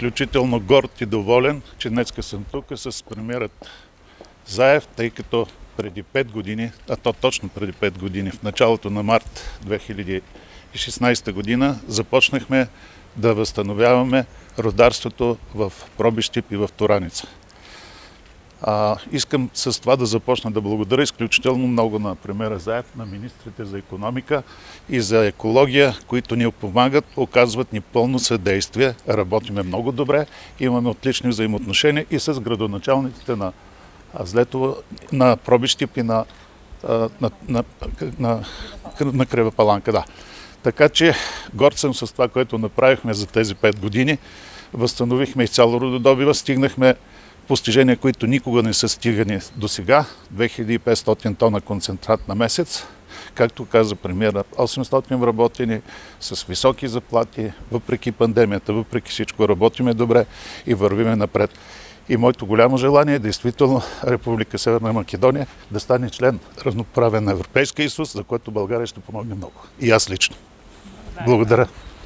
изключително горд и доволен, че днеска съм тук с премиерът Заев, тъй като преди 5 години, а то точно преди 5 години, в началото на март 2016 година, започнахме да възстановяваме рударството в Пробищип и в Тураница. Искам с това да започна да благодаря изключително много на премиера Заев, на министрите за икономика и за екология, които ни помагат, оказват ни пълно съдействие, работиме много добре, имаме отлични взаимоотношения и с градоначалниците на Злетово, на Пробищип и на Крива Паланка. Да. Така че горд съм с това, което направихме за тези 5 години. Възстановихме изцяло рудодобива, стигнахме постижения, които никога не са стигани до сега. 2500 тона концентрат на месец. Както каза премиера, 800 работени с високи заплати, въпреки пандемията, въпреки всичко работиме добре и вървиме напред. И моето голямо желание е действително Република Северна Македония да стане член равноправен на Европейския съюз, за което България ще помогне много. И аз лично. Благодаря.